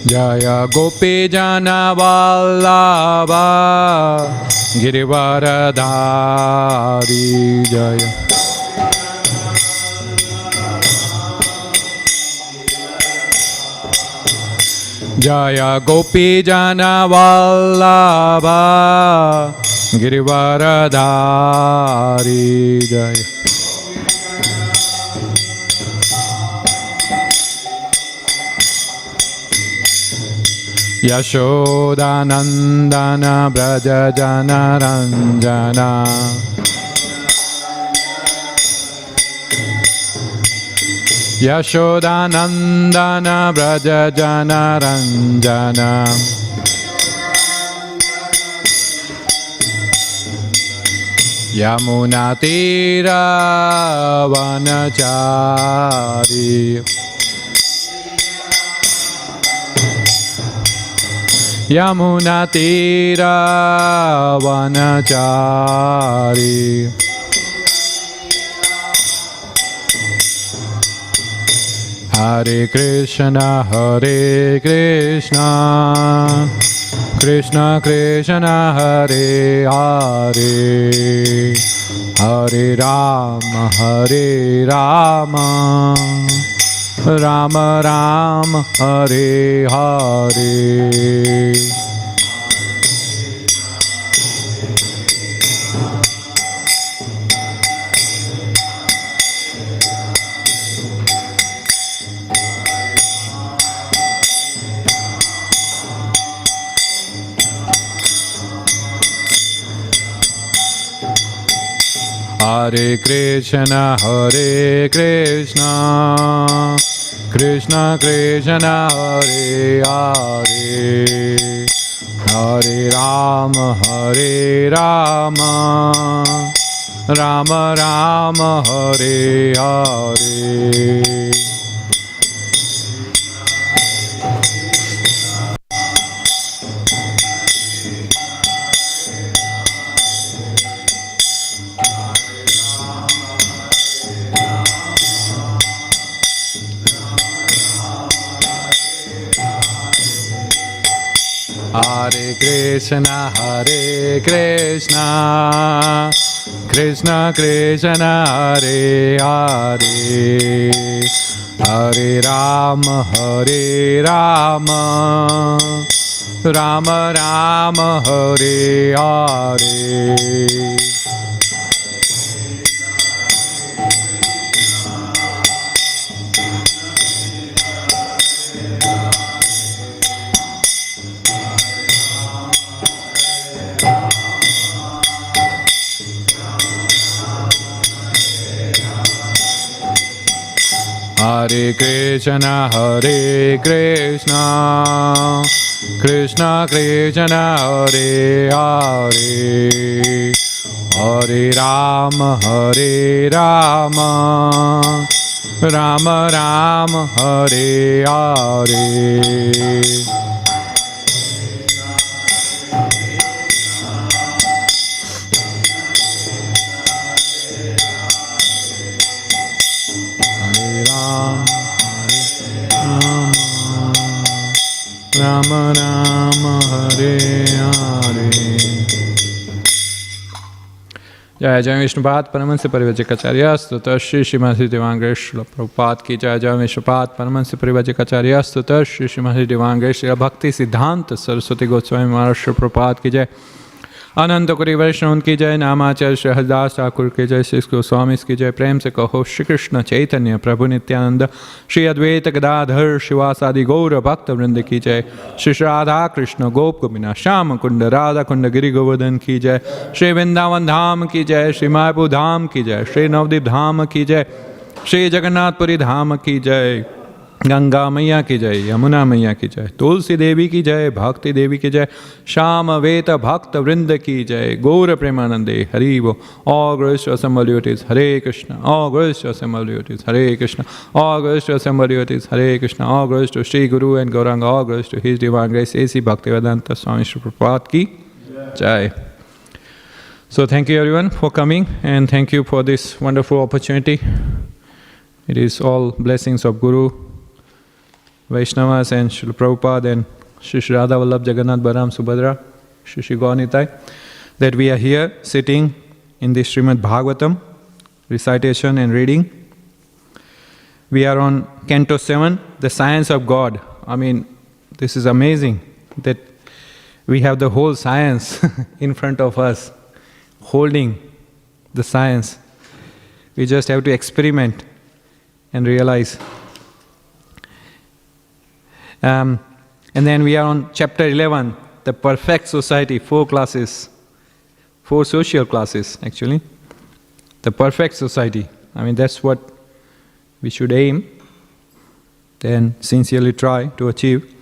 Jaya Gopi Jana Vallabha Girivaradhari Jaya. Jaya Gopi Jana Vallabha Girivaradhari Jaya. Yashodanandana Braja Jana Ranjana Yashodanandana Braja Jana Ranjana Yamuna Tira Vanachari Yamuna Tira Vanachari Hare Krishna Krishna Krishna Hare Hare Hare Rama Rama Rama Hare Hare. Hare Krishna Krishna Krishna Hare Hare Hare Rama Rama Rama Hare Hare. Hare Krishna Krishna Krishna Hare Hare Hare Rama Rama Rama Hare Hare. Hare Krishna Krishna Krishna Hare Hare Hare Rama Rama Rama Hare Hare. Rama Rama Hare Hare. जय जय विष्णुपाद परमहंस परिव्राजकाचार्य स्तुत श्री श्रीमद दिवांग श्रील प्रभुपाद की जय जय विष्णुपाद परमहंस परिव्राजकाचार्य स्तुत श्री श्रीमद दिवांग श्री भक्ति सिद्धांत सरस्वती गोस्वामी महाराज श्री प्रभुपाद की जय अनंत कोटि वैष्णव की जय नामाचार्य श्री हरिदास ठाकुर की जय श्री गोस्वामी की जय प्रेम से कहो श्री कृष्ण चैतन्य प्रभु नित्यानंद श्री अद्वैत गदाधर शिवासादि गौर भक्त वृंद की जय श्री राधा कृष्ण गोप गोपिना श्याम कुंड राधा कुंड गिरि गोवर्धन की जय श्री वृंदावन धाम की जय श्री मायापुर धाम की जय श्री नवदीप धाम की जय श्री जगन्नाथपुरी धाम की जय गंगा मैया की जय यमुना मैया की जय तुलसी देवी की जय भक्ति देवी की जय श्याम वेत भक्त वृंद की जय गौर प्रेमानंदे हरि वो all glories to assembled devotees Hare Krishna all glories to assembled devotees Hare Krishna all glories to assembled devotees Hare Krishna all glories to Shri Guru and Gauranga all glories to His Divine Grace A.C. Bhaktivedanta Swami Shri Prabhupada ki jai. So thank you everyone for coming and thank you for this wonderful opportunity. It is all blessings of Guru Vaishnavas and Srila Prabhupada and Shri Shri Radha Vallabh Jagannath Balaram Subhadra, Shri Shri Gaunitai, that we are here sitting in the Śrīmad Bhāgavatam, recitation and reading. We are on Canto 7, the Science of God. I mean, this is amazing that we have the whole science in front of us, holding the science. We just have to experiment and realize. And then we are on chapter 11, the perfect society, 4 classes, 4 social classes actually. The perfect society. I mean, that's what we should aim, then sincerely try to achieve.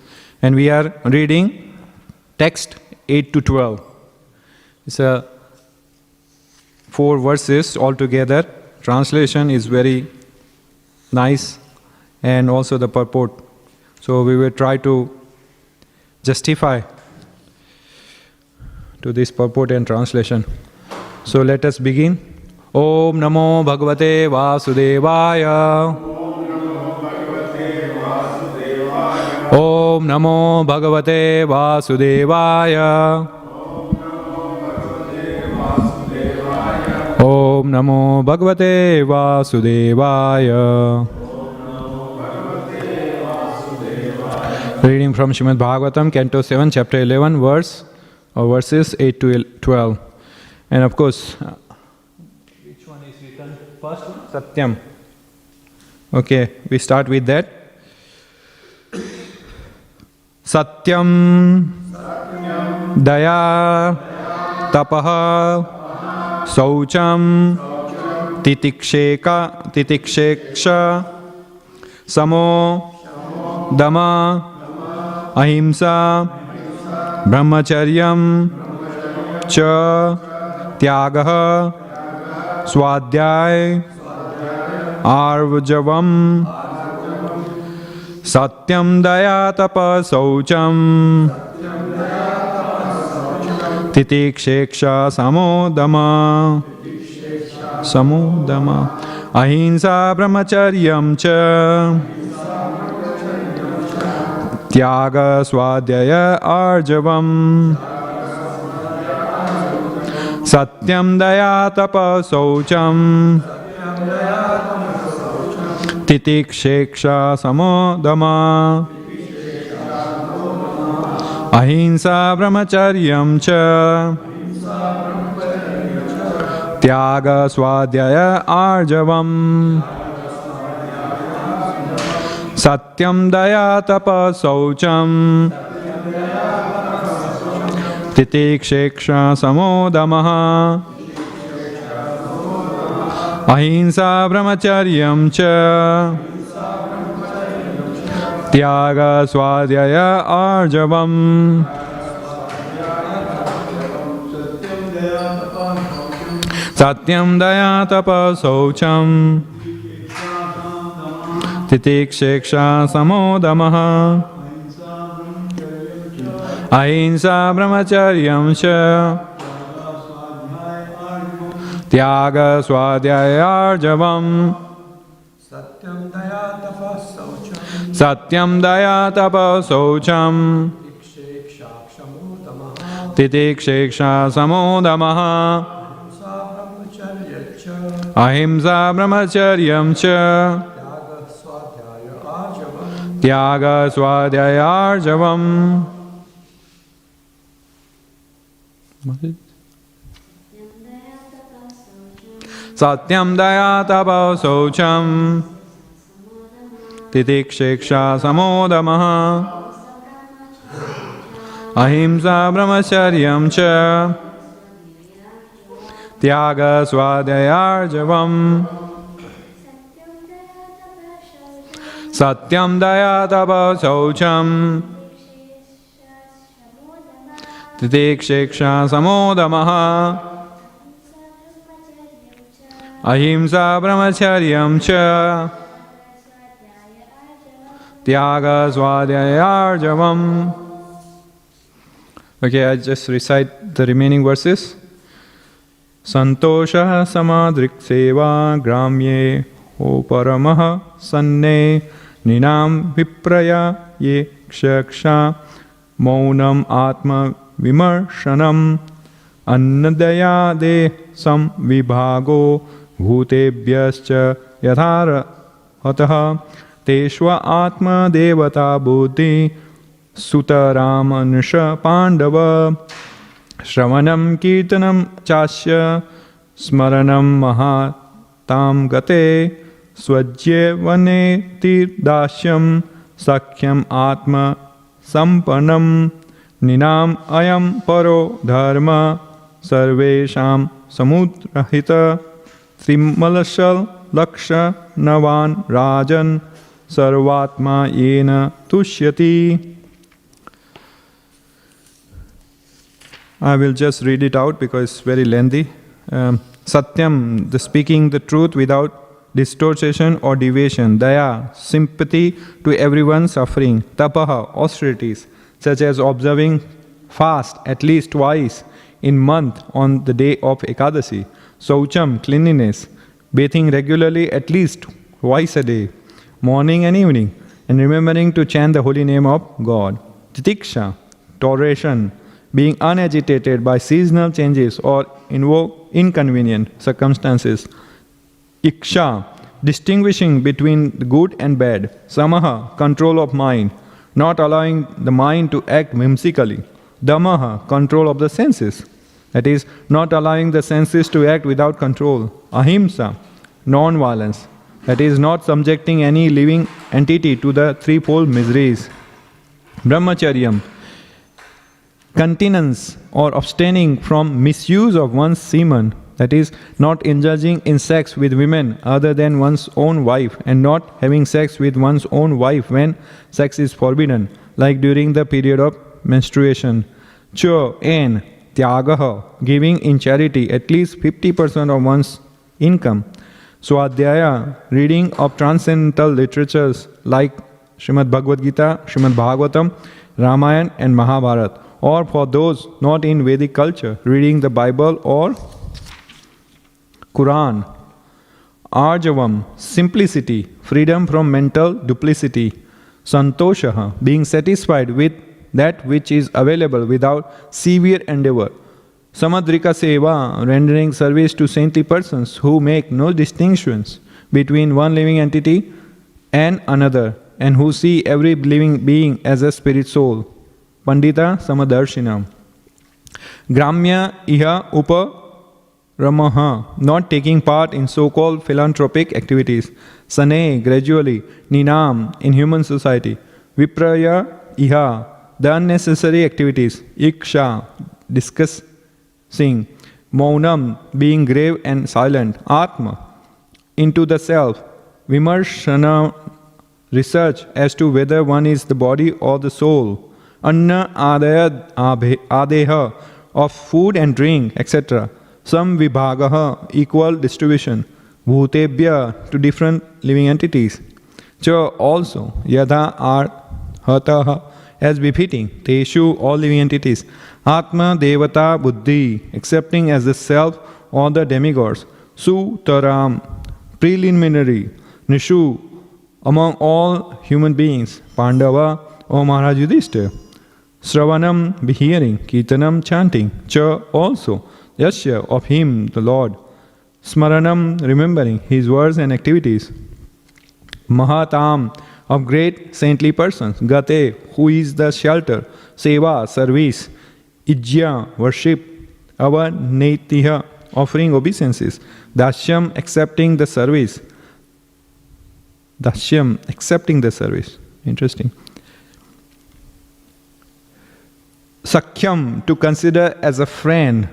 And we are reading text 8 to 12. It's 4 verses altogether. Translation is very nice, and also the purport. So we will try to justify to this purport and translation. So let us begin. Om Namo Bhagavate Vasudevaya. Om Namo Bhagavate Vasudevaya. Om Namo Bhagavate Vasudevaya. Reading from Śrīmad Bhāgavatam, Canto 7, Chapter 11, verses 8 to 12. And of course, which one is written first? Satyam. Okay, we start with that. Satyam, Daya, Tapaha, Saucham, Titiksheksha, Samo, Dama, Ahimsa, Brahmacharyam, Cha, Tyagaha, Swadhyay, Arvajavam, Satyam Daya Tapa Saucham, Titiksheksha Samodama, Ahimsa Brahmacharyam Cha, Tyaga Swadhyaya Arjavam, Satyam Daya Tapa Saucham, Titiksheksha Samodama, Ahimsa Brahmacharyam Cha, Tyaga Swadhyaya Arjavam, Satyam Daya Tapa Saucham, Titiksheksha Samodama, Ahimsa Brahmacharyam Cha, Tyaga Swadhyaya Arjavam, Satyam Daya Tapa Saucham, Titiksheksha Samodama, Ahimsa Brahmacharyam Cha, Tyaga Swadhyaya Arjavam, Satyam Daya Tapa Saucham, Titiksheksha Samodama, Ahimsa Brahmacharyam Cha, Tyaga Swadhyaya Arjavam. Satyam Daya Tapa Saucham, Titiksheksha Samodama, Ahimsa Brahmacharyam Cha, Tyaga Swadhyaya Arjavam, Satyam Daya Tapa Saucham, Titiksheksha Samodama, Ahimsa Brahmacharyam Cha, Tyaga Swadhyaya Arjavam. Okay, I just recite the remaining verses. Santosha samadrik seva gramye o paramaha sanne Ninam vipraya ye kshaksha maunam atma vimarshanam annadaya de sam vibhago bhutebhyascha yathara ataha teshva atma devata buddhi sutaram anusha pandava shravanam kirtanam chasya smaranam mahatam gate swajye vane tirdasyam sakhyam atma sampanam ninam ayam paro dharma sarvesham samudrahita simmalashal laksha navan rajan sarvatma yena tushyati. I will just read it out because it's very lengthy. Satyam, the speaking the truth without distortion or deviation. Daya, sympathy to everyone's suffering. Tapaha, austerities, such as observing fast at least twice in month on the day of Ekadasi. Saucham, cleanliness, bathing regularly at least twice a day, morning and evening, and remembering to chant the holy name of God. Titiksha, toleration, being unagitated by seasonal changes or inconvenient circumstances. Iksha, distinguishing between the good and bad. Samaha, control of mind, not allowing the mind to act whimsically. Damaha, control of the senses, that is, not allowing the senses to act without control. Ahimsa, non-violence, that is, not subjecting any living entity to the threefold miseries. Brahmacharyam, continence or abstaining from misuse of one's semen, that is, not indulging in sex with women other than one's own wife, and not having sex with one's own wife when sex is forbidden, like during the period of menstruation. Cha and tyagaha, giving in charity at least 50% of one's income. Swadhyaya, reading of transcendental literatures like Śrīmad Bhāgavatam, Śrīmad Bhāgavatam, Ramayana and Mahabharata. Or for those not in Vedic culture, reading the Bible or Quran. Arjavam, simplicity, freedom from mental duplicity. Santoshaha, being satisfied with that which is available without severe endeavor. Samadrika seva, rendering service to saintly persons who make no distinctions between one living entity and another, and who see every living being as a spirit soul. Pandita Samadarshina. Gramya iha upa Ramaha, not taking part in so-called philanthropic activities. Sane, gradually. Ninam, in human society. Vipraya iha, the unnecessary activities. Iksha, discussing. Maunam, being grave and silent. Atma, into the self. Vimarshana, research as to whether one is the body or the soul. Anna adaya adeha, of food and drink, etc. Sam vibhagaha, equal distribution. Bhutebhya, to different living entities. Cha, also. Yadha arhataha, as befitting. Teshu, all living entities. Atma devata buddhi, accepting as the self or the demigods. Sutaram, preliminary. Nishu, among all human beings. Pandava, O Maharaj Yudhishthira. Sravanam, be hearing. Kirtanam, chanting. Cha, also. Yasya, of him, the Lord. Smaranam, remembering his words and activities. Mahatam, of great saintly persons. Gate, who is the shelter. Seva, service. Ijya, worship. Avanetiha, offering obeisances. Dasyam, accepting the service. Dasyam, accepting the service. Interesting. Sakhyam, to consider as a friend.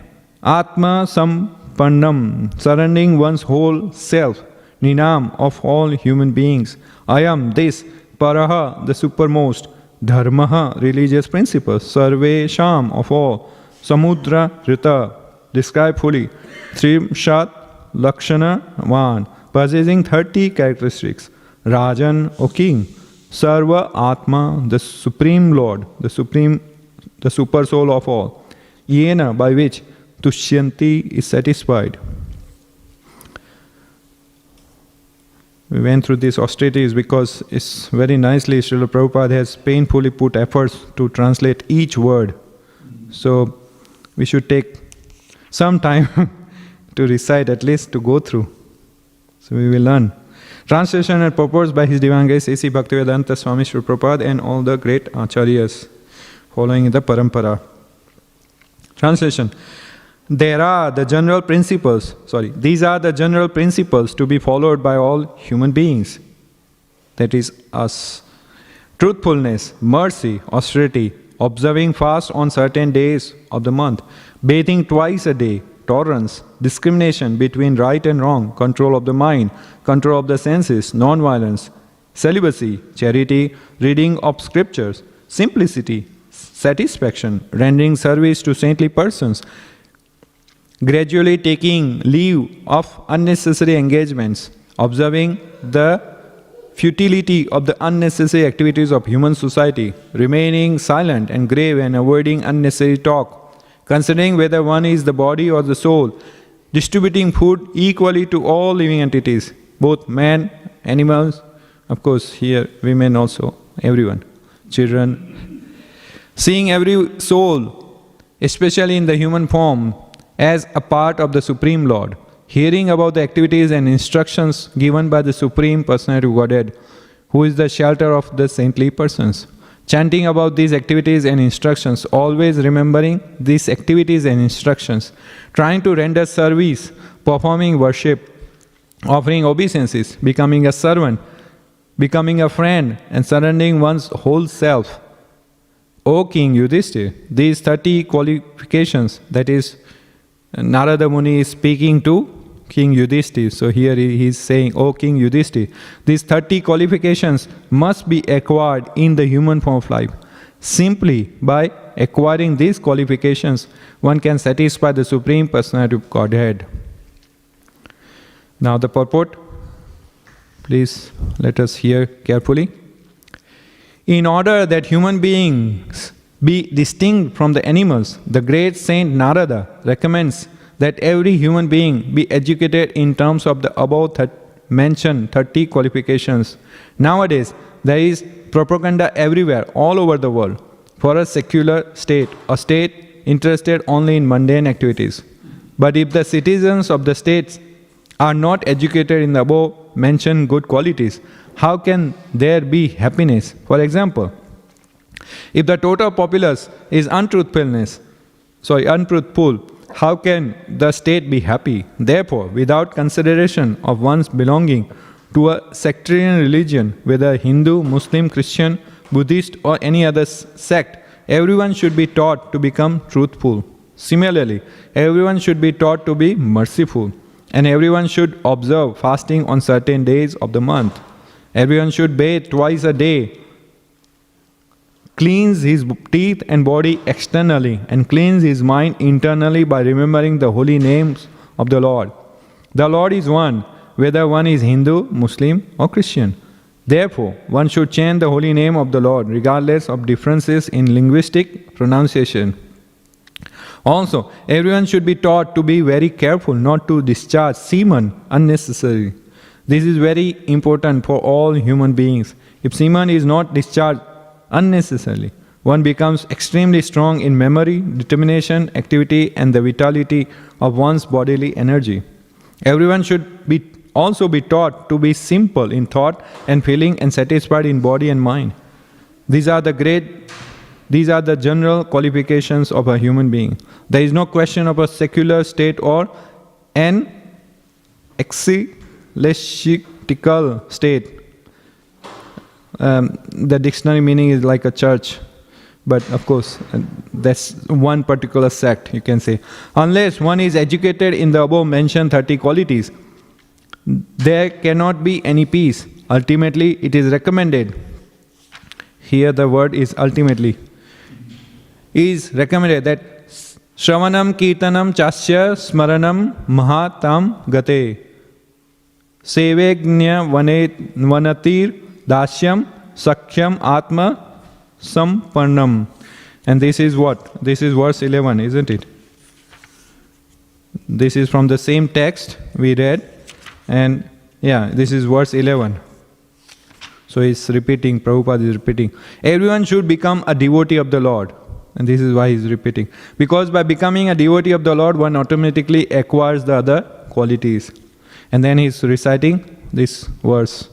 Atma sampannam, surrendering one's whole self. Ninam, of all human beings. Ayam, this. Paraha, the supermost. Dharmaha, religious principles. Sarve sham, of all. Samudra rita, describe fully. Trimshat lakshana van, possessing 30 characteristics. Rajan, O king. Sarva Atma, the supreme Lord, the super soul of all. Yena, by which Tushyanti is satisfied. we went through these austerities because it's very nicely Srila Prabhupada has painfully put efforts to translate each word. So we should take some time to recite, at least to go through. So we will learn. Translation and purports by His Divine Grace A.C. Bhaktivedanta Swami Srila Prabhupada and all the great Acharyas following the Parampara. Translation. These are the general principles to be followed by all human beings. That is us. Truthfulness, mercy, austerity, observing fast on certain days of the month, bathing twice a day, tolerance, discrimination between right and wrong, control of the mind, control of the senses, non-violence, celibacy, charity, reading of scriptures, simplicity, satisfaction, rendering service to saintly persons, gradually taking leave of unnecessary engagements, observing the futility of the unnecessary activities of human society, remaining silent and grave and avoiding unnecessary talk, considering whether one is the body or the soul, distributing food equally to all living entities, both man, animals, of course here women also, everyone, children, seeing every soul, especially in the human form, as a part of the Supreme Lord, hearing about the activities and instructions given by the Supreme Personality of Godhead, who is the shelter of the saintly persons, chanting about these activities and instructions, always remembering these activities and instructions, trying to render service, performing worship, offering obeisances, becoming a servant, becoming a friend, and surrendering one's whole self. O King Yudhishthira, these 30 qualifications, that is, Narada Muni is speaking to King Yudhishthira. So here he is saying, O King Yudhishthira, these 30 qualifications must be acquired in the human form of life. Simply by acquiring these qualifications, one can satisfy the Supreme Personality of Godhead. Now the purport, please let us hear carefully. In order that human beings be distinct from the animals, the great Saint Narada recommends that every human being be educated in terms of the above mentioned 30 qualifications. Nowadays, there is propaganda everywhere, all over the world, for a secular state, a state interested only in mundane activities. But if the citizens of the states are not educated in the above mentioned good qualities, how can there be happiness? For example, if the total populace is untruthful, how can the state be happy? Therefore, without consideration of one's belonging to a sectarian religion, whether Hindu, Muslim, Christian, Buddhist or any other sect, everyone should be taught to become truthful. Similarly, everyone should be taught to be merciful, and everyone should observe fasting on certain days of the month. Everyone should bathe twice a day, cleanse his teeth and body externally, and cleanse his mind internally by remembering the holy names of the Lord. The Lord is one, whether one is Hindu, Muslim or Christian. Therefore, one should chant the holy name of the Lord regardless of differences in linguistic pronunciation. Also, everyone should be taught to be very careful not to discharge semen unnecessarily. This is very important for all human beings. If semen is not discharged unnecessarily, one becomes extremely strong in memory, determination, activity, and the vitality of one's bodily energy. Everyone should also be taught to be simple in thought and feeling and satisfied in body and mind. These are the general qualifications of a human being. There is no question of a secular state or an ecclesiastical state. The dictionary meaning is like a church, but of course that's one particular sect, you can say. Unless one is educated in the above mentioned 30 qualities, there cannot be any peace. Ultimately, it is recommended, here the word is ultimately, is recommended that Shravanam Kirtanam Chasya Smaranam Mahatam Gate Sevegnya Vanatir Dasyam Sakhyam Atma Samparnam. And this is what? This is verse 11, isn't it? This is from the same text we read. And Yeah, this is verse 11. So he's repeating, Prabhupada is repeating. Everyone should become a devotee of the Lord. And this is why he's repeating. Because by becoming a devotee of the Lord, one automatically acquires the other qualities. And then he's reciting this verse.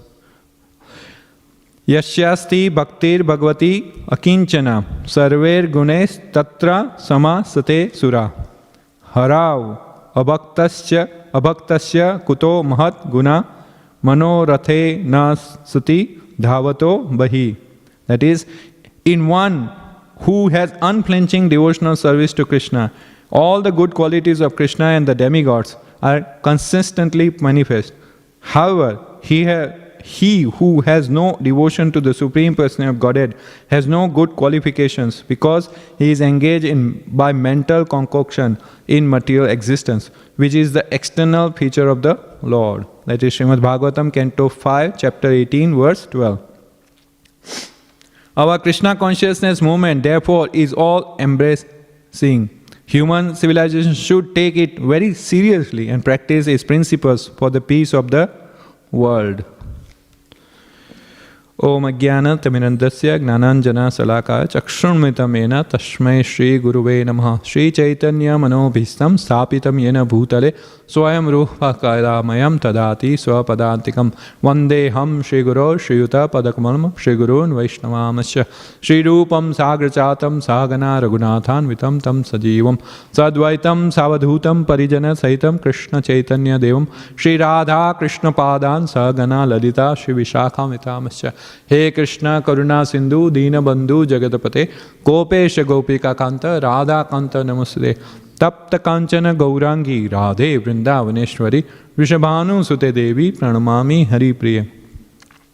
Yashyasti bhaktir bhagavati akinchana sarver gunes tatra samasate sura harav abhaktasya kuto mahat guna manorathe nasati dhavato bahi. That is, in one who has unflinching devotional service to Krishna, all the good qualities of Krishna and the demigods are consistently manifest. However, he who has no devotion to the Supreme Personality of Godhead has no good qualifications because he is engaged by mental concoction in material existence, which is the external feature of the Lord. That is Śrīmad Bhāgavatam, Canto 5, Chapter 18, Verse 12. Our Krishna consciousness movement, therefore, is all embracing. Human civilization should take it very seriously and practice its principles for the peace of the world. Om Ajnana Taminandasya Gnananjana Salakaya Chakshurmitam Yena Tashmai Shri Guruve Namaha Shri Chaitanya Manobhistam Sthapitam Yena Bhutale Swayam Rupa Kaidamayam Tadati Swapadantikam Vandeham Shri Guru Shri Yuta Padakamanam Shri Gurun Vaishnavamasya Shri Rupam Sagrachatam Sagana Raghunathan Vitam Tam Sajivam Sadvaitam Savadhutam Parijana Saitam Krishna Chaitanya Devam Shri Radha Krishna Padan Sagana Ladita Shri Vishakam Vitamasya He Krishna Karuna Sindhu Dina Bandhu Jagatapate Gopesha Gopika Kanta Radha Kanta Namaste Tapta Kanchana Gaurangi Radhe Vrindavaneshwari Rishabhanu Sute Devi Pranamami Hari Priya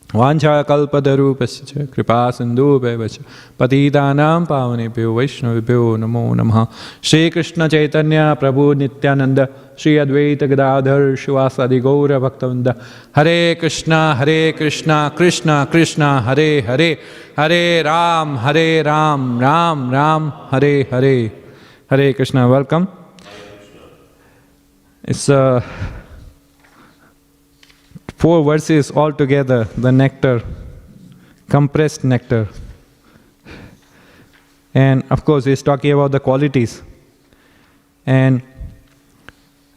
Vancha Kalpadarupasya Kripa Sindhu Bevacha Patitanam Pavanebhyo Vaishnavibhyo Namo Namaha Shri Krishna Chaitanya Prabhu Nityananda Shri Advaita Gadadhar Shivasadi Gaura Bhaktavinda Hare Krishna Krishna Krishna Hare Hare Hare Ram Ram Ram Hare Hare. Hare Krishna, welcome. It's 4 verses all together, the nectar, compressed nectar. And of course, he's talking about the qualities. And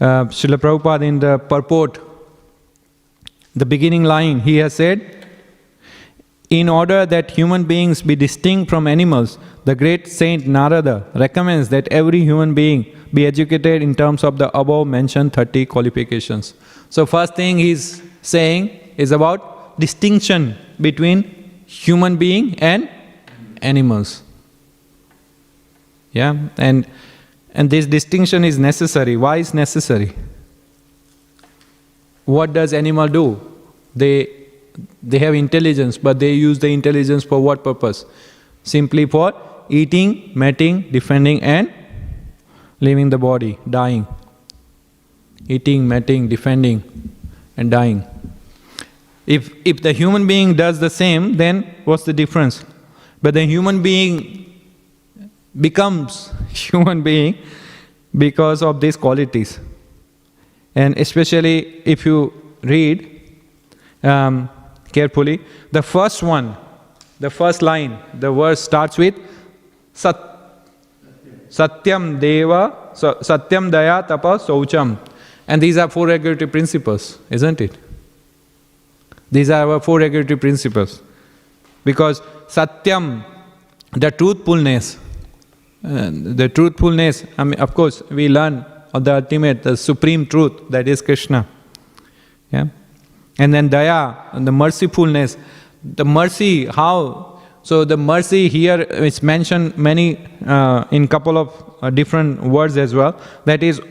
Srila Prabhupada in the Purport, the beginning line, he has said, in order that human beings be distinct from animals, the great saint Narada recommends that every human being be educated in terms of the above mentioned 30 qualifications. So first thing he's saying is about distinction between human being and animals. Yeah, and this distinction is necessary. Why is necessary? What does animal do? They have intelligence, but they use the intelligence for what purpose? Simply for eating, mating, defending and leaving the body, dying. Eating, mating, defending and dying. If the human being does the same, then what's the difference? But the human being becomes human being because of these qualities. And especially if you read carefully, the first line, the verse starts with Satyam Deva, Satyam Daya Tapa Saucham. And these are 4 regulative principles, isn't it? These are our 4 regulative principles. Because Satyam, the truthfulness, I mean, of course, we learn of the ultimate, the supreme truth, that is Krishna. Yeah. And then Daya, and the mercifulness. The mercy, how? So the mercy here is mentioned many, in couple of different words as well. That is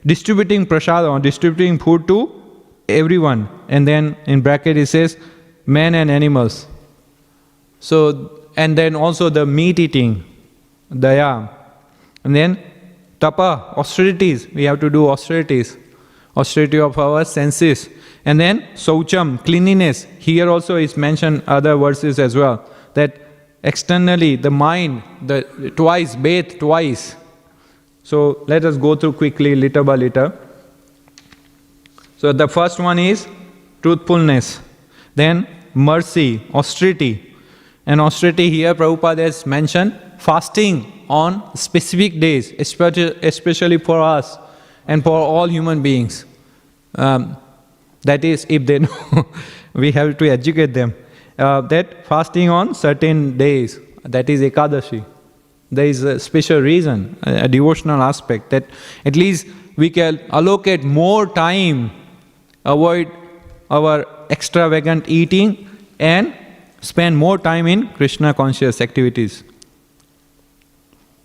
distributing prasad, or distributing food to everyone. And then in bracket it says men and animals. So, and then also the meat eating, Daya. And then Tapa, austerities. We have to do austerities. Austerity of our senses. And then Saucham, cleanliness. Here also is mentioned other verses as well. That externally the mind, bathe twice. So let us go through quickly, little by little. So the first one is truthfulness. Then mercy, austerity. And austerity here Prabhupada has mentioned fasting on specific days, especially for us and for all human beings. That is, if they know, we have to educate them. That fasting on certain days, that is Ekadashi. There is a special reason, a devotional aspect, that at least we can allocate more time, avoid our extravagant eating, and spend more time in Krishna conscious activities.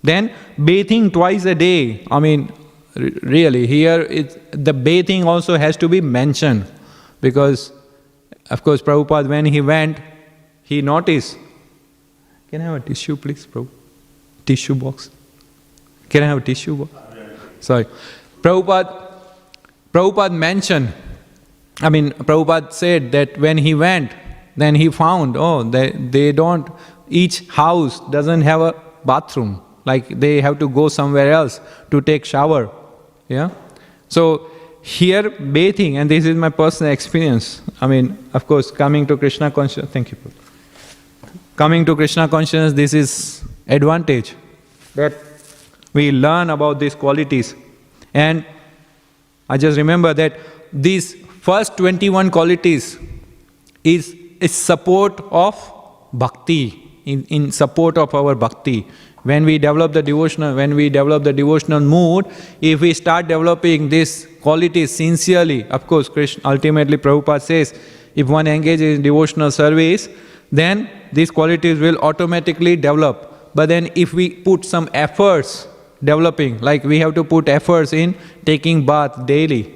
Then bathing twice a day. I mean, really, here the bathing also has to be mentioned, because, of course, Prabhupada, when he went, he noticed. Can I have a tissue, please, Prabhupada? Tissue box. Can I have a tissue box? Sorry. Prabhupada mentioned, Prabhupada said that when he went, then he found, they don't, each house doesn't have a bathroom. Like they have to go somewhere else to take shower. Yeah. So here bathing, and this is my personal experience. Of course, coming to Krishna consciousness, thank you. Coming to Krishna consciousness, this is advantage that we learn about these qualities. And I just remember that these first 21 qualities is support of bhakti, in support of our bhakti. When we develop the devotional mood, if we start developing these qualities sincerely, of course, ultimately Prabhupada says, if one engages in devotional service, then these qualities will automatically develop. But then if we put some efforts developing, like we have to put efforts in taking bath daily,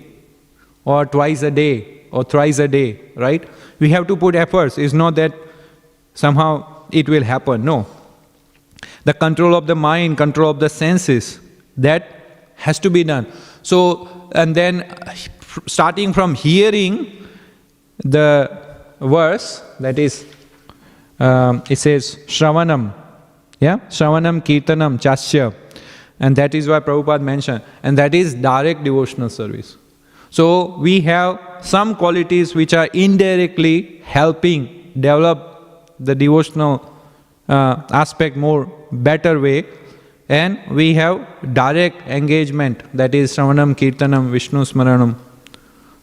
or twice a day, or thrice a day, right? We have to put efforts. It's not that somehow it will happen, no. The control of the mind, control of the senses, that has to be done. So, and then starting from hearing the verse, that is, it says, Shravanam, yeah? Shravanam, Kirtanam, Chasya. And that is why Prabhupada mentioned. And that is direct devotional service. So, we have some qualities which are indirectly helping develop the devotional aspect more better way, and we have direct engagement, that is Shravanam, Kirtanam, Vishnu Smaranam.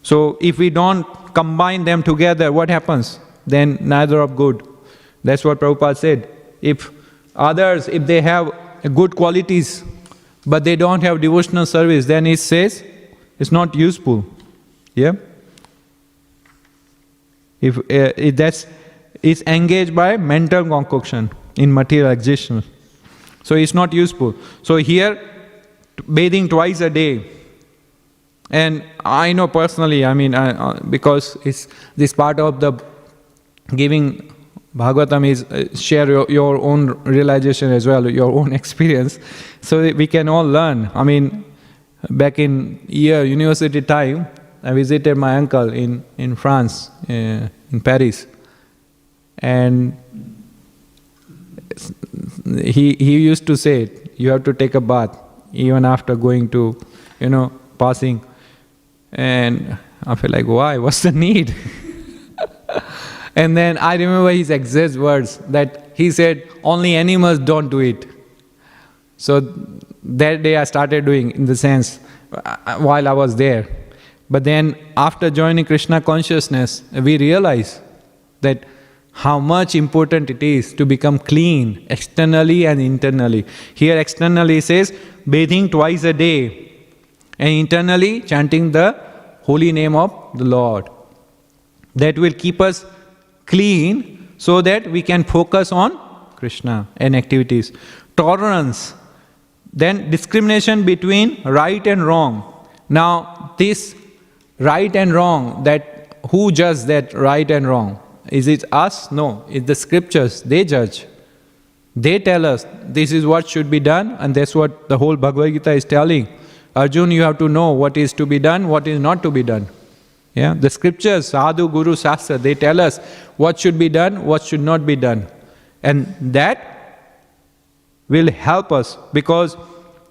So if we don't combine them together, what happens? Then neither of good. That's what Prabhupada said. If they have good qualities, but they don't have devotional service, then it says it's not useful. Yeah? If it's engaged by mental concoction in material existence. So it's not useful. So here, bathing twice a day. And I know personally, because it's this part of the giving Bhagavatam is share your own realization as well, your own experience. So we can all learn. Back in university time, I visited my uncle in France, in Paris. And he used to say, you have to take a bath even after going to, passing. And I feel like, why? What's the need? And then I remember his exact words, that he said, only animals don't do it. So that day I started doing, in the sense, while I was there. But then after joining Krishna consciousness, we realize that how much important it is to become clean externally and internally. Here externally says bathing twice a day, and internally chanting the holy name of the Lord. That will keep us clean so that we can focus on Krishna and activities. Tolerance, then discrimination between right and wrong. Now this right and wrong, that who judges that right and wrong? Is it us? No, it's the scriptures. They judge. They tell us this is what should be done, and that's what the whole Bhagavad Gita is telling. Arjun, you have to know what is to be done, what is not to be done. Yeah, the scriptures, Sadhu, Guru, Shastra, they tell us what should be done, what should not be done. And that will help us, because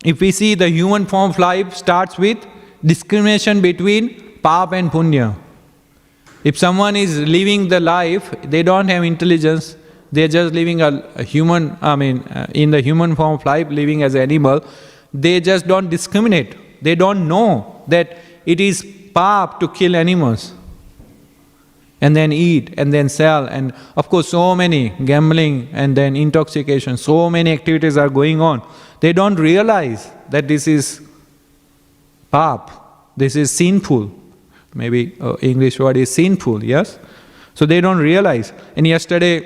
if we see the human form of life starts with discrimination between Pap and Punya. If someone is living the life, they don't have intelligence, they're just living a human, in the human form of life, living as an animal, they just don't discriminate. They don't know that it is pap to kill animals and then eat and then sell, and of course so many gambling and then intoxication, so many activities are going on. They don't realize that this is pap, this is sinful. Maybe English word is sinful, yes? So they don't realize. And yesterday,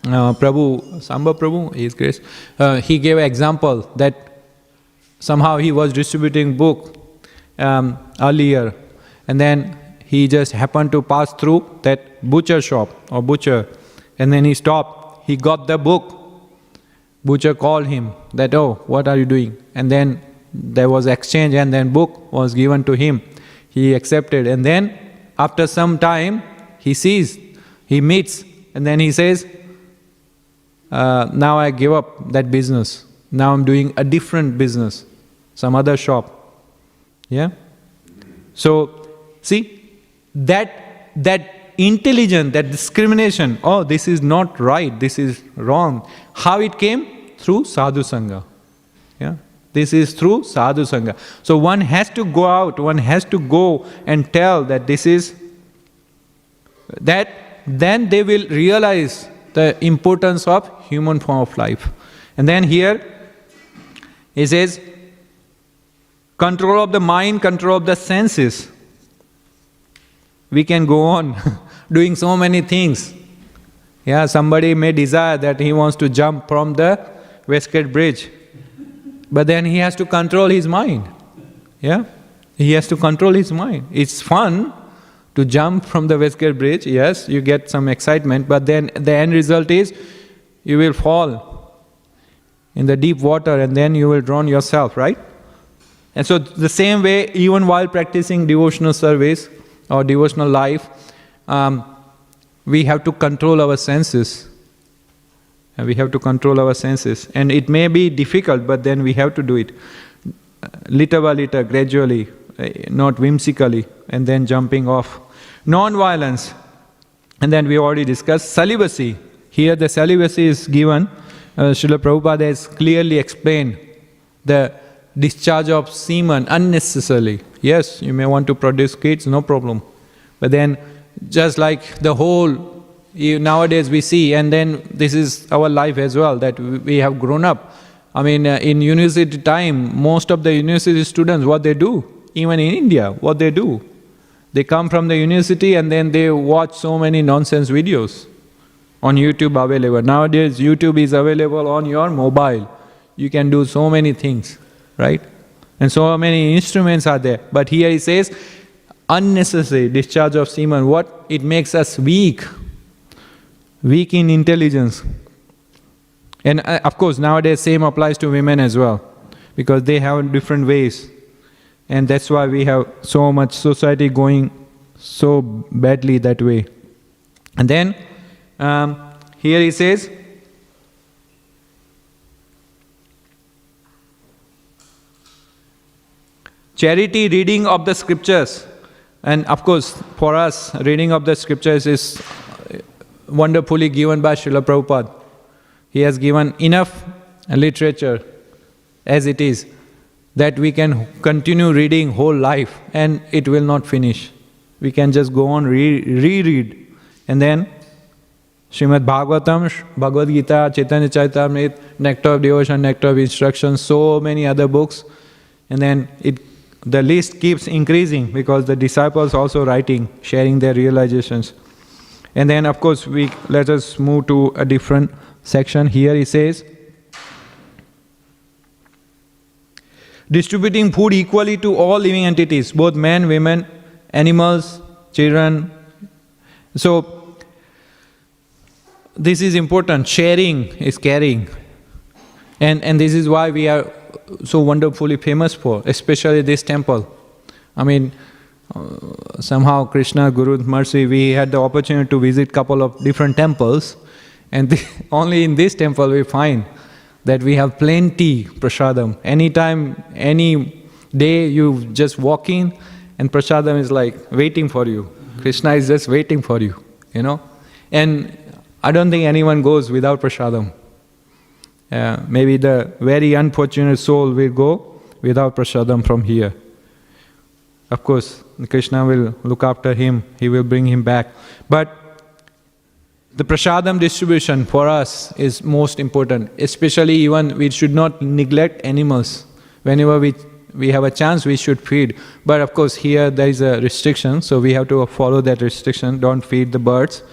Samba Prabhu, His Grace, he gave an example that somehow he was distributing book earlier, and then he just happened to pass through that butcher shop or butcher, and then he stopped. He got the book. Butcher called him that, oh, what are you doing? And then there was exchange, and then book was given to him. He accepted, and then after some time he sees, he meets, and then he says, now I give up that business. Now I'm doing a different business, some other shop. Yeah? So, see, that intelligence, that discrimination, oh, this is not right, this is wrong. How it came? Through sadhu sangha. Yeah? This is through sadhu sangha. So one has to go out, one has to go and tell that this is, that then they will realize the importance of human form of life. And then here, he says, control of the mind, control of the senses. We can go on doing so many things. Yeah, somebody may desire that he wants to jump from the Westgate Bridge, but then he has to control his mind. Yeah, he has to control his mind. It's fun to jump from the Westgate Bridge, yes, you get some excitement, but then the end result is you will fall in the deep water and then you will drown yourself, right? And so the same way, even while practicing devotional service or devotional life, we have to control our senses. And we have to control our senses. And it may be difficult, but then we have to do it. Little by little, gradually, not whimsically, and then jumping off. Non-violence. And then we already discussed celibacy. Here the celibacy is given. Srila Prabhupada has clearly explained the discharge of semen unnecessarily. Yes, you may want to produce kids, no problem. But then, just like the whole, nowadays we see, and then this is our life as well, that we have grown up. I mean, in university time, most of the university students, what they do, even in India, what they do, they come from the university and then they watch so many nonsense videos on YouTube available. Nowadays, YouTube is available on your mobile. You can do so many things, right? And so many instruments are there. But here he says, unnecessary discharge of semen. What? It makes us weak. Weak in intelligence. And of course, nowadays same applies to women as well, because they have different ways. And that's why we have so much society going so badly that way. And then, here he says, charity, reading of the scriptures. And of course, for us, reading of the scriptures is wonderfully given by Srila Prabhupada. He has given enough literature as it is, that we can continue reading whole life and it will not finish. We can just go on reread. And then Śrīmad Bhāgavatam, Bhagavad Gita, Chaitanya Charitamrita, Nectar of Devotion, Nectar of Instruction, so many other books. And then the list keeps increasing because the disciples also writing, sharing their realizations. And then of course let us move to a different section. Here he says, distributing food equally to all living entities, both men, women, animals, children. So this is important. Sharing is caring. And this is why we are so wonderfully famous for, especially this temple. I mean, somehow Krishna, Guru's mercy, we had the opportunity to visit couple of different temples, and only in this temple we find that we have plenty prasadam. Anytime, any day you just walk in and prasadam is like waiting for you. Krishna is just waiting for you, And I don't think anyone goes without prasadam. Maybe the very unfortunate soul will go without prasadam from here. Of course, Krishna will look after him, he will bring him back. But the prasadam distribution for us is most important. Especially even we should not neglect animals. Whenever we have a chance, we should feed. But of course here there is a restriction, so we have to follow that restriction, don't feed the birds.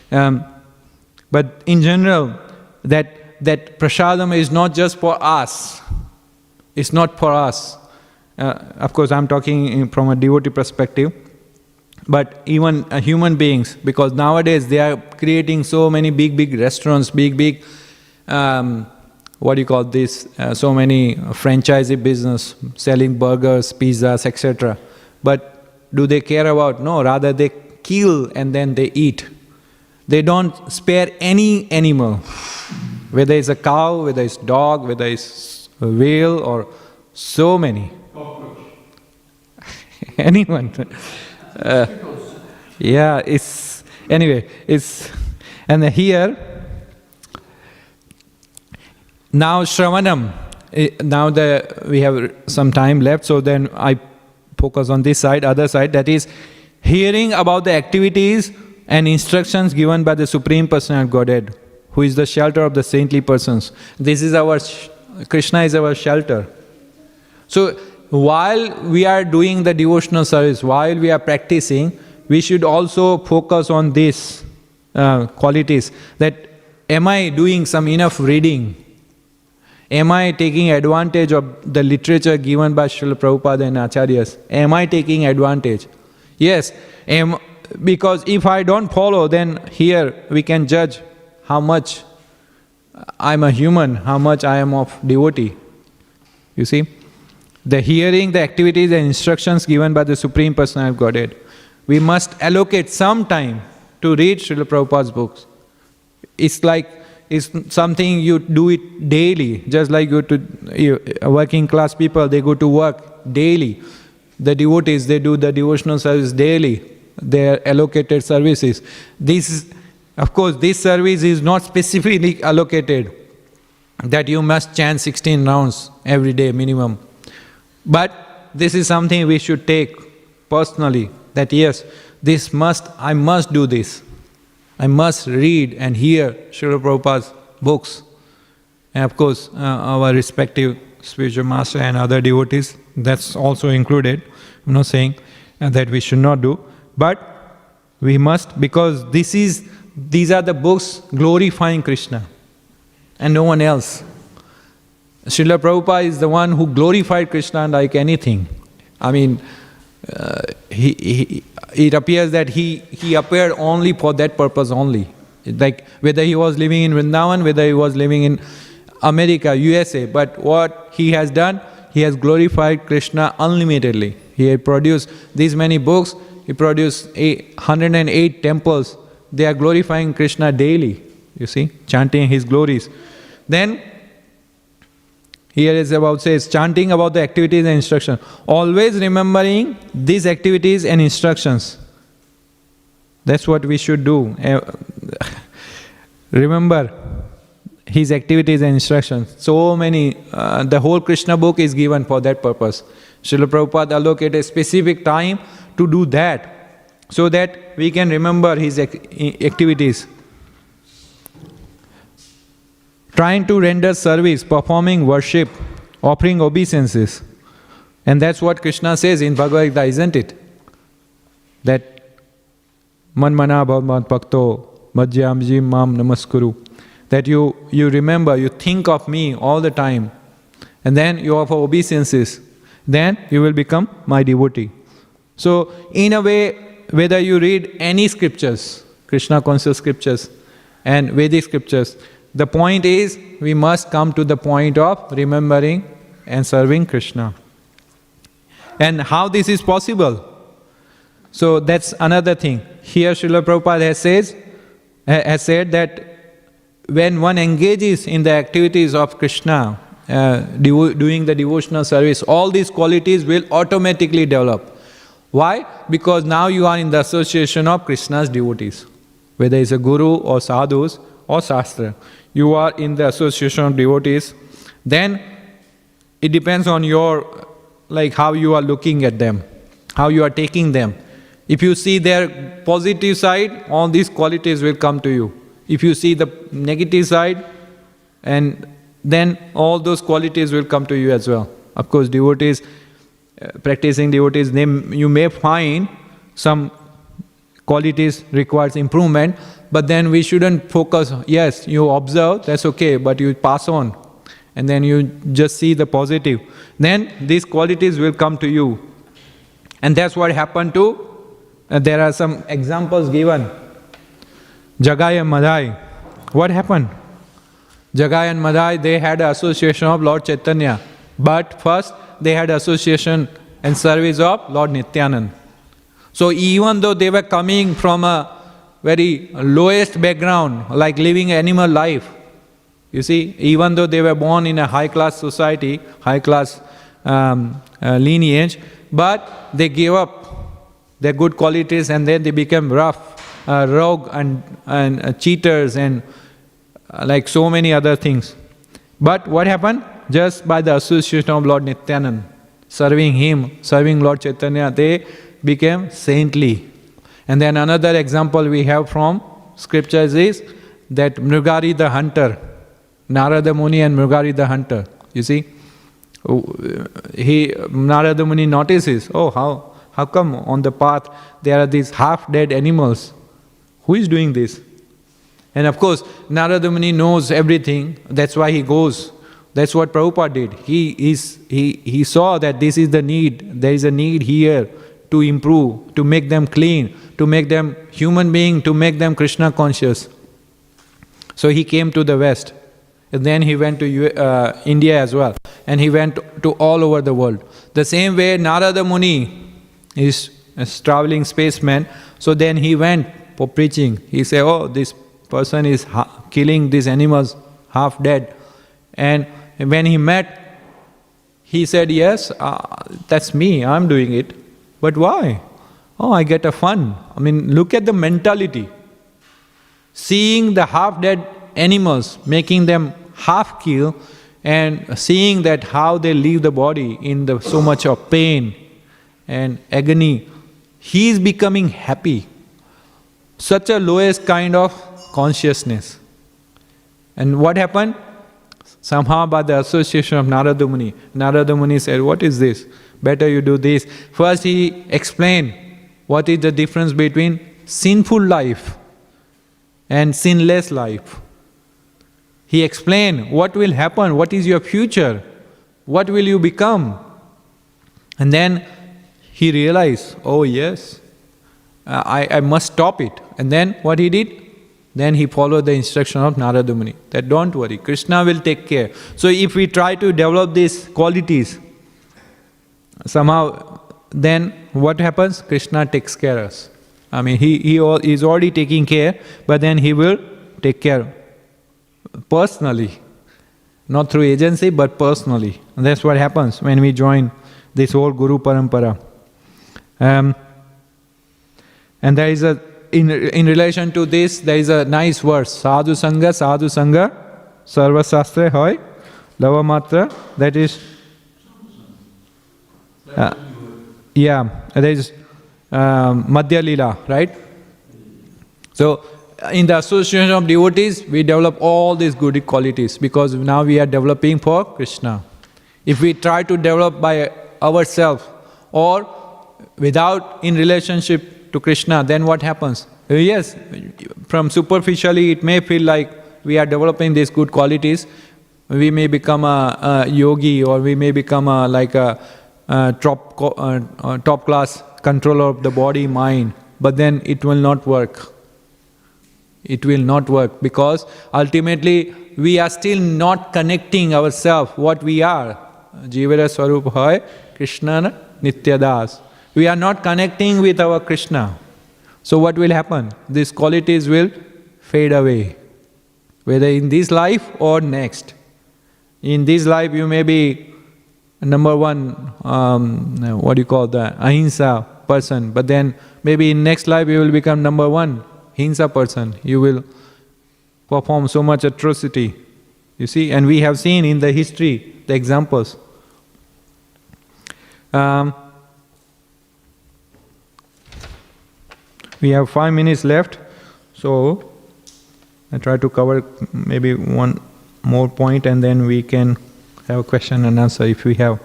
But in general, that prasadam is not just for us. It's not for us. Of course I'm talking from a devotee perspective. But even human beings, because nowadays they are creating so many big restaurants, big so many franchisee business, selling burgers, pizzas, etc. But do they care about? No, rather they kill and then they eat. They don't spare any animal, whether it's a cow, whether it's dog, whether it's a whale, or so many. Anyone. And here, now Shravanam, now we have some time left, so then I focus on this side, other side, that is hearing about the activities and instructions given by the Supreme Personality of Godhead, who is the shelter of the saintly persons. Krishna is our shelter. So while we are doing the devotional service, while we are practicing, we should also focus on these qualities. That am I doing some enough reading? Am I taking advantage of the literature given by Srila Prabhupada and Acharyas? Am I taking advantage? Yes, because if I don't follow, then here we can judge how much I am a human, how much I am of devotee. You see? The hearing, the activities and instructions given by the Supreme Personality of Godhead. We must allocate some time to read Srila Prabhupada's books. It's something you do it daily, just like working class people, they go to work daily. The devotees, they do the devotional service daily, their allocated services. Of course, this service is not specifically allocated that you must chant 16 rounds every day minimum. But this is something we should take personally, that yes, I must do this. I must read and hear Srila Prabhupada's books. And of course, our respective spiritual master and other devotees, that's also included. I'm not saying that we should not do, but we must, because these are the books glorifying Krishna and no one else. Srila Prabhupada is the one who glorified Krishna like anything. I mean, it appears that he appeared only for that purpose only. Like whether he was living in Vrindavan, whether he was living in America, USA, but what he has done, he has glorified Krishna unlimitedly. He had produced these many books, he produced 108 temples. They are glorifying Krishna daily, you see, chanting his glories. Then, here is says, chanting about the activities and instructions. Always remembering these activities and instructions. That's what we should do. Remember his activities and instructions. So many, the whole Krishna book is given for that purpose. Srila Prabhupada allocated a specific time to do that, so that we can remember his activities. Trying to render service, performing worship, offering obeisances. And that's what Krishna says in Bhagavad Gita, isn't it? That manmana bhavat bhakto madhyamji mam namaskuru. That you remember, you think of me all the time. And then you offer obeisances. Then you will become my devotee. So in a way, whether you read any scriptures, Krishna conscious scriptures and Vedic scriptures, the point is, we must come to the point of remembering and serving Krishna. And how this is possible? So that's another thing. Here Srila Prabhupada has said that when one engages in the activities of Krishna, doing the devotional service, all these qualities will automatically develop. Why? Because now you are in the association of Krishna's devotees. Whether it's a guru or sadhus or shastra, you are in the association of devotees. Then it depends on your, like how you are looking at them, how you are taking them. If you see their positive side, all these qualities will come to you. If you see the negative side, and then all those qualities will come to you as well. Of course, devotees, practicing devotees, you may find some qualities requires improvement, but then we shouldn't focus. Yes, you observe, that's okay, but you pass on. And then you just see the positive. Then these qualities will come to you. And that's what happened to, there are some examples given. Jagai and Madhai. What happened? Jagai and Madhai, they had an association of Lord Chaitanya. But first, they had association and service of Lord Nityananda. So even though they were coming from a very lowest background, like living animal life, you see, even though they were born in a high-class society, high-class lineage, but they gave up their good qualities and then they became rough, rogue and cheaters and like so many other things. But what happened? Just by the association of Lord Nityananda, serving him, serving Lord Chaitanya, they became saintly. And then another example we have from scriptures is that Mrigari the hunter, Narada Muni and Mrigari the hunter. You see, Narada Muni notices, oh, how come on the path there are these half-dead animals? Who is doing this? And of course, Narada Muni knows everything, that's why he goes. That's what Prabhupada did. He saw that this is the need, there is a need here to improve, to make them clean, to make them human being, to make them Krishna conscious. So he came to the West. And then he went to India as well. And he went to all over the world. The same way Narada Muni is a traveling spaceman. So then he went for preaching. He said, oh, this person is killing these animals, half dead. And when he met, he said, yes, that's me, I'm doing it. But why? Oh, I get a fun. I mean, look at the mentality. Seeing the half-dead animals, making them half-kill, and seeing that how they leave the body in so much of pain and agony, he is becoming happy. Such a lowest kind of consciousness. And what happened? Somehow by the association of Narada Muni said, what is this? Better you do this. First he explained what is the difference between sinful life and sinless life. He explained what will happen, what is your future, what will you become. And then he realized, oh yes, I must stop it. And then what he did? Then he followed the instruction of Narada Muni, that don't worry, Krishna will take care. So if we try to develop these qualities, somehow then what happens? Krishna takes care of us. I mean, he is already taking care, but then he will take care personally. Not through agency, but personally. And that's what happens when we join this whole Guru Parampara. And there is in relation to this, there is a nice verse. Sadhu Sangha, Sarva Sastra Hoy, Lava Matra, that is... there is Madhya Lila, right? So, in the association of devotees, we develop all these good qualities because now we are developing for Krishna. If we try to develop by ourselves or without in relationship to Krishna, then what happens? Yes, from superficially it may feel like we are developing these good qualities. We may become a yogi or we may become top class controller of the body, mind, but then it will not work. It will not work because ultimately we are still not connecting ourselves what we are. Jivara Swarup Hoy, Krishna Nityadas. We are not connecting with our Krishna. So what will happen? These qualities will fade away, whether in this life or next. In this life you may be number one, ahimsa, person, but then maybe in next life you will become number one Hinsa person. You will perform so much atrocity. You see, and we have seen in the history the examples. We have 5 minutes left, so I try to cover maybe one more point and then we can have a question and answer if we have.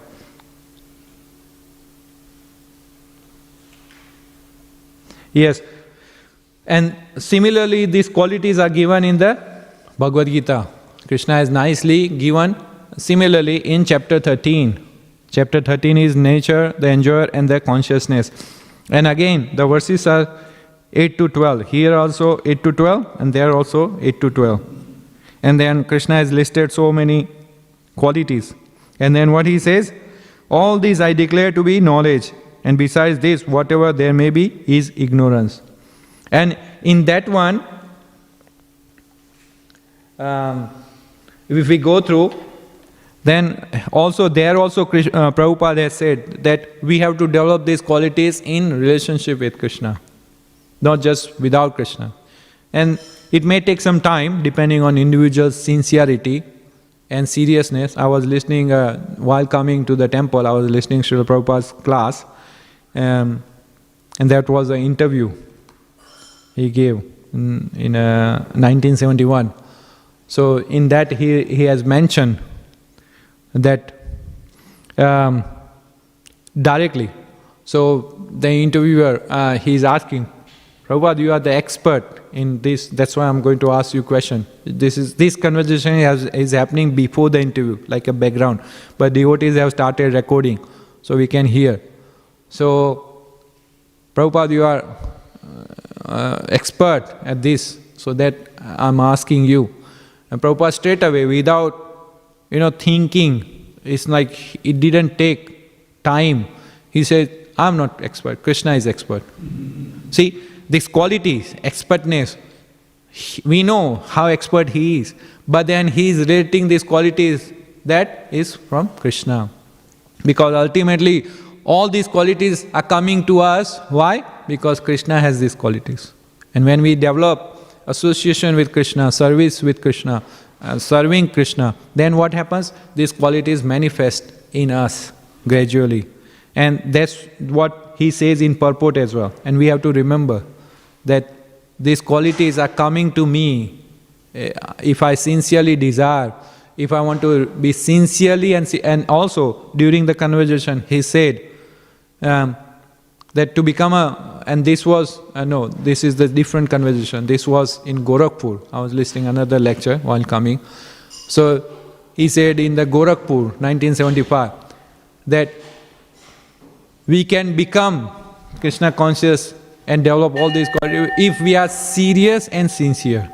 Yes, and similarly these qualities are given in the Bhagavad Gita. Krishna has nicely given similarly in chapter 13. Chapter 13 is nature, the enjoyer and the consciousness. And again the verses are 8 to 12. Here also 8 to 12 and there also 8 to 12. And then Krishna has listed so many qualities. And then what he says? All these I declare to be knowledge, and besides this whatever there may be is ignorance. And in that one, if we go through, then also there also Prabhupada has said that we have to develop these qualities in relationship with Krishna, not just without Krishna. And it may take some time depending on individual's sincerity and seriousness. I was listening, while coming to the temple, I was listening to Srila Prabhupada's class, and that was an interview he gave in 1971. So in that he has mentioned that directly. So the interviewer, he is asking, Prabhupada, you are the expert in this, that's why I'm going to ask you a question. This conversation is happening before the interview, like a background. But devotees have started recording, so we can hear. So, Prabhupada, you are expert at this, so that I'm asking you. And Prabhupada straight away, without thinking, it's like it didn't take time. He said, I'm not expert, Krishna is expert. See, these qualities, expertness, we know how expert he is, but then he is relating these qualities, that is from Krishna. Because ultimately, all these qualities are coming to us. Why? Because Krishna has these qualities. And when we develop association with Krishna, service with Krishna, serving Krishna, then what happens? These qualities manifest in us gradually. And that's what he says in Purport as well. And we have to remember that these qualities are coming to me if I sincerely desire, if I want to be sincerely, and also during the conversation he said that to become and this was, this is the different conversation, this was in Gorakhpur. I was listening another lecture while coming. So he said in the Gorakhpur, 1975, that we can become Krishna conscious and develop all these qualities if we are serious and sincere.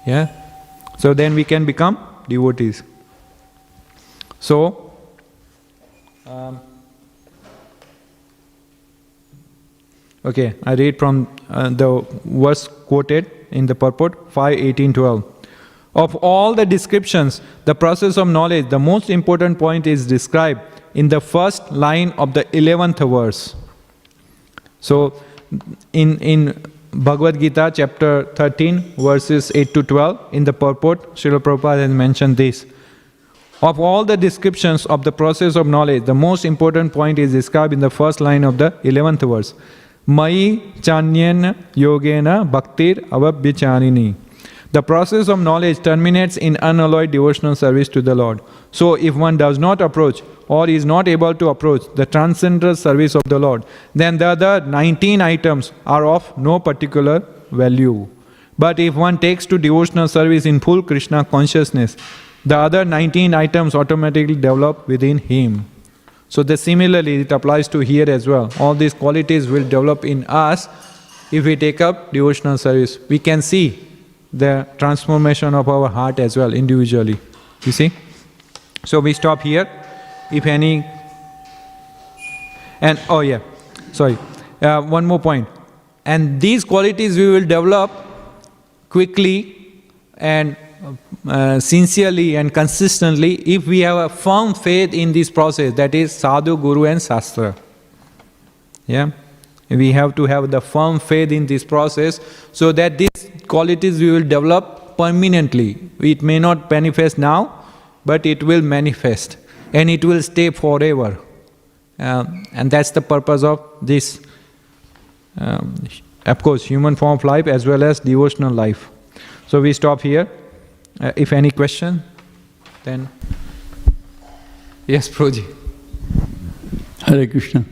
Yeah? So then we can become devotees. So, okay, I read from the verse quoted in the Purport, 5:18-12. Of all the descriptions, the process of knowledge, the most important point is described in the first line of the 11th verse. So, in Bhagavad Gita, chapter 13, verses 8-12, in the Purport, Srila Prabhupada has mentioned this. Of all the descriptions of the process of knowledge, the most important point is described in the first line of the 11th verse. Mai chanyena yogena bhaktir avabhyacharini. The process of knowledge terminates in unalloyed devotional service to the Lord. So if one does not approach or is not able to approach the transcendental service of the Lord, then the other 19 items are of no particular value. But if one takes to devotional service in full Krishna consciousness, the other 19 items automatically develop within him. So similarly it applies to here as well. All these qualities will develop in us if we take up devotional service. We can see the transformation of our heart as well individually. You see? So we stop here. If any, and one more point. And these qualities we will develop quickly and sincerely and consistently if we have a firm faith in this process, that is sadhu, guru and shastra. Yeah, we have to have the firm faith in this process, so that these qualities we will develop permanently. It may not manifest now, but it will manifest, and it will stay forever. And that's the purpose of this, of course, human form of life as well as devotional life. So we stop here. If any question, then yes, Prabhuji. Hare Krishna.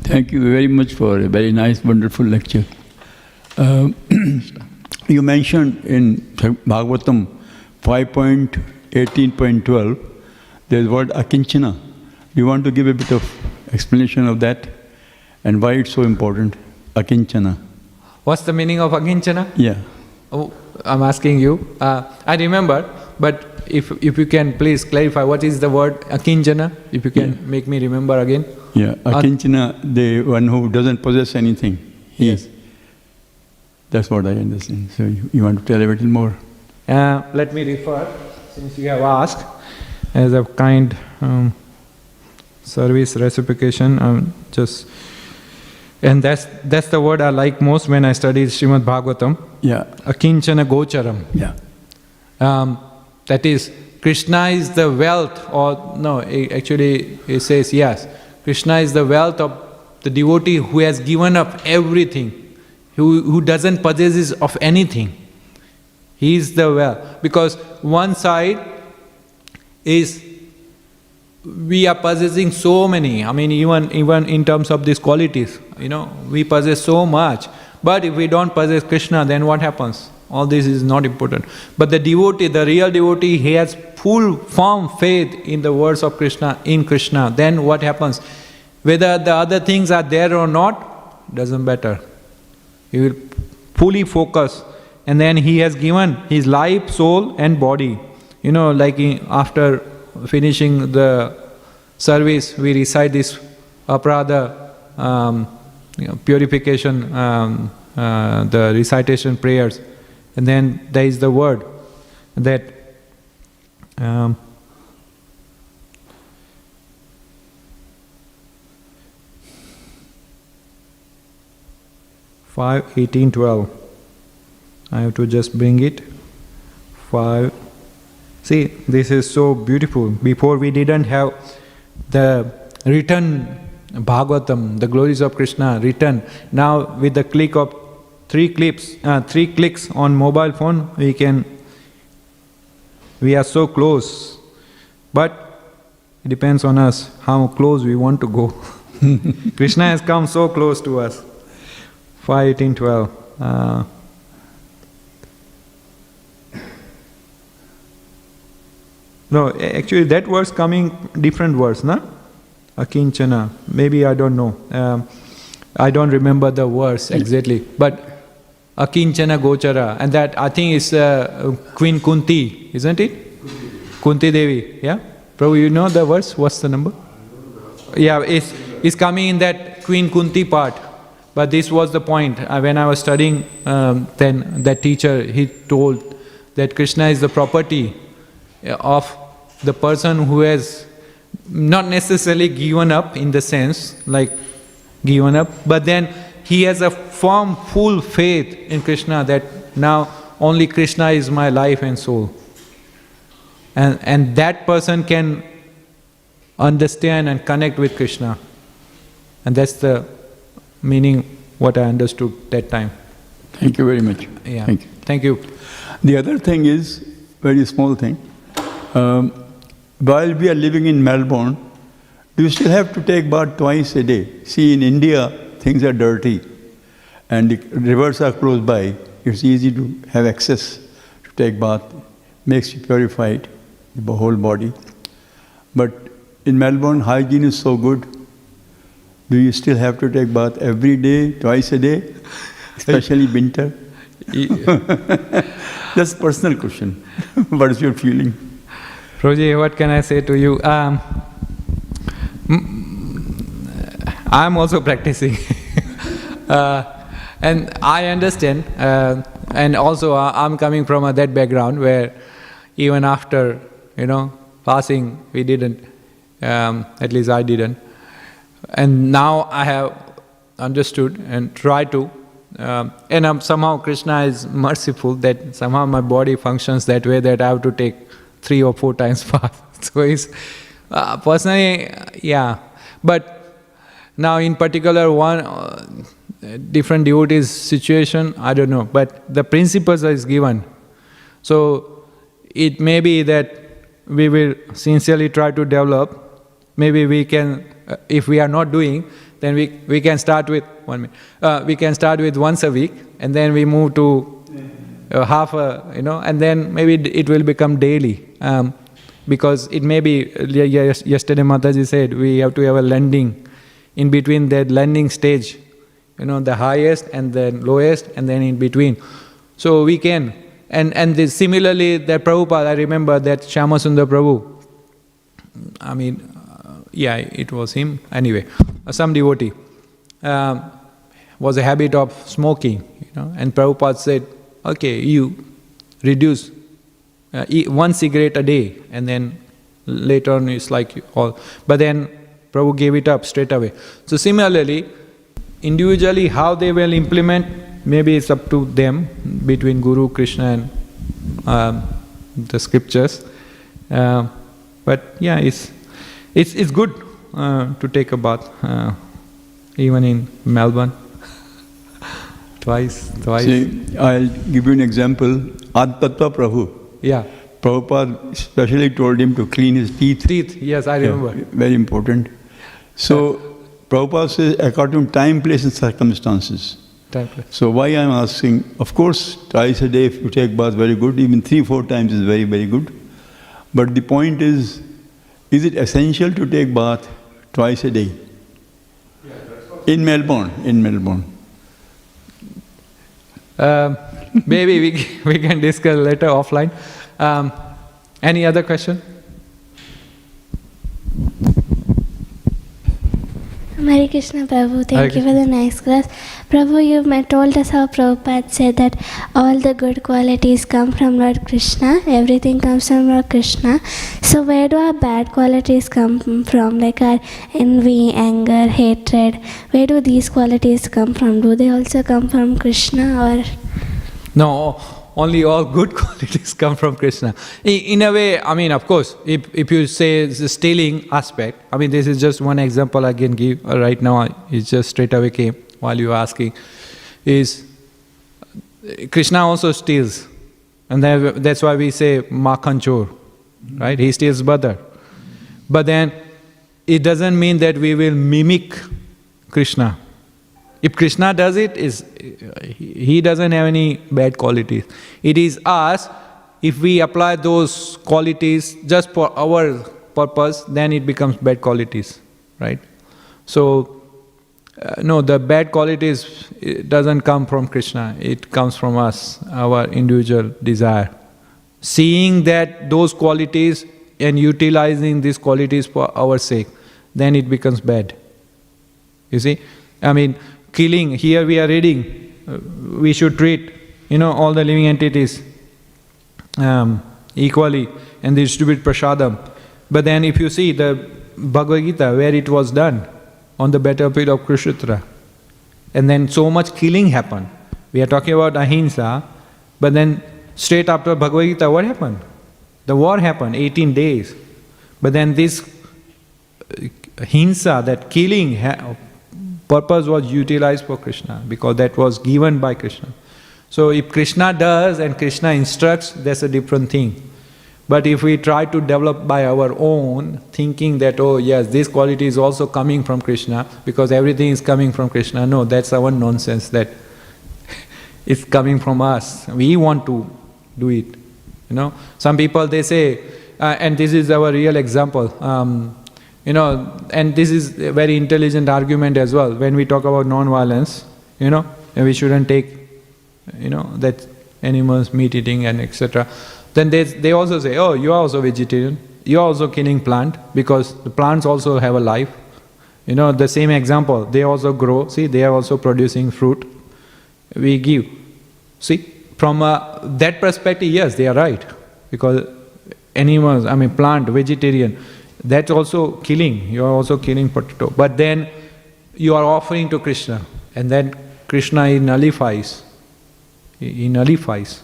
Thank you very much for a very nice, wonderful lecture. You mentioned in Bhagavatam 5.18.12, there's word akinchana. Do you want to give a bit of explanation of that and why it's so important, akinchana? What's the meaning of akinchana? Yeah. Oh, I'm asking you. I remember, but if you can please clarify what is the word akinchana, if you can make me remember again. Yeah, akinchana, the one who doesn't possess anything. Yes. That's what I understand. So you want to tell a little more? Let me refer, since you have asked, as a kind service reciprocation. And that's the word I like most when I studied Śrīmad Bhāgavatam. Yeah. Akinchana gocharam. Yeah. That is, Krishna is the wealth, or no, actually it says yes. Krishna is the wealth of the devotee who has given up everything, who doesn't possess of anything. He is the wealth. Because one side is we are possessing so many, I mean even in terms of these qualities, we possess so much. But if we don't possess Krishna, then what happens? All this is not important. But the devotee, the real devotee, he has full, firm faith in the words of Krishna, in Krishna. Then what happens? Whether the other things are there or not, doesn't matter. He will fully focus. And then he has given his life, soul and body. Like after finishing the service, we recite this aparada, purification, the recitation prayers. And then there is the word that 5:18:12. I have to just bring it. 5. See, this is so beautiful. Before we didn't have the written Bhagavatam, the glories of Krishna written. Now with the click of 3 clicks on mobile phone, we are so close. But it depends on us how close we want to go. Krishna has come so close to us. 5:18:12. No, actually that verse coming different verse, na? Akinchana. Maybe I don't know. I don't remember the verse exactly. But Akinchana Gochara, and that I think is Queen Kunti, isn't it? Kunti Devi, yeah? Prabhu, you know the verse? What's the number? Yeah, it's coming in that Queen Kunti part. But this was the point. When I was studying, then that teacher, he told that Krishna is the property of the person who has not necessarily given up in the sense, like given up, but then he has a firm, full faith in Krishna that now only Krishna is my life and soul. And that person can understand and connect with Krishna. And that's the meaning what I understood that time. Thank you very much. Yeah. Thank you. Thank you. The other thing is, very small thing. While we are living in Melbourne, do you still have to take bath twice a day? See, in India, things are dirty and the rivers are close by. It's easy to have access to take bath. Makes you purified, the whole body. But in Melbourne, hygiene is so good. Do you still have to take bath every day, twice a day, especially winter? That's a personal question. What is your feeling? Prabhuji, what can I say to you? I'm also practicing. And I understand. And also I'm coming from that background where even after, passing, we didn't. At least I didn't. And now I have understood and try to. And somehow Krishna is merciful that somehow my body functions that way that I have to take 3 or 4 times fast. So it's personally, yeah. But now in particular one different devotees situation, I don't know. But the principles is given. So it may be that we will sincerely try to develop. Maybe we can, if we are not doing, then we can start with we can start with once a week, and then we move to half a, and then maybe it will become daily. Because it may be, yesterday Mataji said, we have to have a landing. In between that landing stage, the highest and then lowest and then in between. So we can. And similarly, that Prabhupada, I remember that Shyamasundar Prabhu, it was him. Anyway, some devotee was a habit of smoking, and Prabhupada said, okay, you reduce eat 1 cigarette a day, and then later on it's like all. But then Prabhu gave it up straight away. So similarly, individually how they will implement, maybe it's up to them, between Guru, Krishna and the scriptures. But yeah, it's good to take a bath, even in Melbourne. Twice. See, I'll give you an example. Adtattva Prabhu. Yeah. Prabhupada specially told him to clean his teeth. Yes, I remember. Yeah, very important. So, Prabhupada says, according to time, place and circumstances. So why I am asking, of course, twice a day if you take bath, very good. Even 3-4 times is very, very good. But the point is it essential to take bath twice a day? In Melbourne. Maybe we can discuss later offline. Any other question? Hare Krishna Prabhu, thank you for the nice class. Prabhu, you told us how Prabhupada said that all the good qualities come from Lord Krishna, everything comes from Lord Krishna. So where do our bad qualities come from, like our envy, anger, hatred? Where do these qualities come from? Do they also come from Krishna or? No, only all good qualities come from Krishna. In a way, of course, if you say the stealing aspect, this is just one example I can give right now. It just straight away came while you were asking. Is Krishna also steals, and that's why we say Makhan Chor, right? He steals butter. But then it doesn't mean that we will mimic Krishna. If Krishna does it, he doesn't have any bad qualities. It is us, if we apply those qualities just for our purpose, then it becomes bad qualities, right? So, no, the bad qualities doesn't come from Krishna, it comes from us, our individual desire. Seeing that those qualities and utilizing these qualities for our sake, then it becomes bad. You see? Killing, here we are reading, we should treat, all the living entities equally and distribute prasadam. But then if you see the Bhagavad Gita, where it was done, on the battlefield of Kurukshetra, and then so much killing happened. We are talking about ahimsa, but then straight after Bhagavad Gita, what happened? The war happened, 18 days. But then this ahimsa, that killing purpose was utilized for Krishna, because that was given by Krishna. So if Krishna does and Krishna instructs, that's a different thing. But if we try to develop by our own, thinking that, oh yes, this quality is also coming from Krishna, because everything is coming from Krishna, no, that's our nonsense, that it's coming from us. We want to do it. Some people, they say, and this is our real example, and this is a very intelligent argument as well. When we talk about non-violence, and we shouldn't take, that animals, meat eating and etc. Then they also say, oh, you are also vegetarian, you are also killing plant, because the plants also have a life. The same example, they also grow, see, they are also producing fruit. We give. See, from that perspective, yes, they are right. Because animals, plant, vegetarian, that's also killing. You are also killing potato. But then you are offering to Krishna, and then Krishna he nullifies. He nullifies.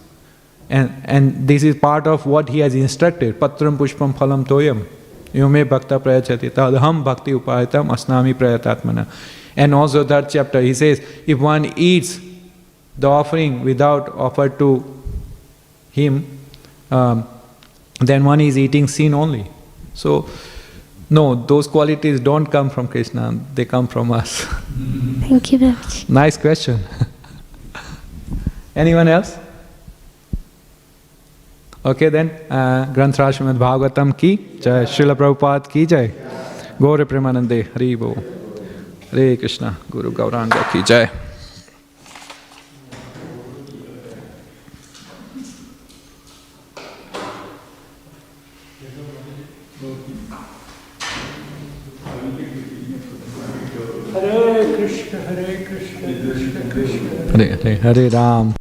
And this is part of what he has instructed. Patram pushpam phalam toyam. Yume bhakta prayachati tadham bhakti upayitam asnami prayatatmana. And also that chapter he says, if one eats the offering without offered to him, then one is eating sin only. So, no, those qualities don't come from Krishna, they come from us. Thank you, Prabhuji. Nice question. Anyone else? Okay then, Granth Śrīmad Bhāgavatam ki jai, Srila Prabhupada ki jai, Gaura Premanande, Hari Bo, Hare Krishna, Guru Gauranga ki jai. Hare Krishna, Hare Krishna, Krishna Krishna, Hare Hare, Hare Ram.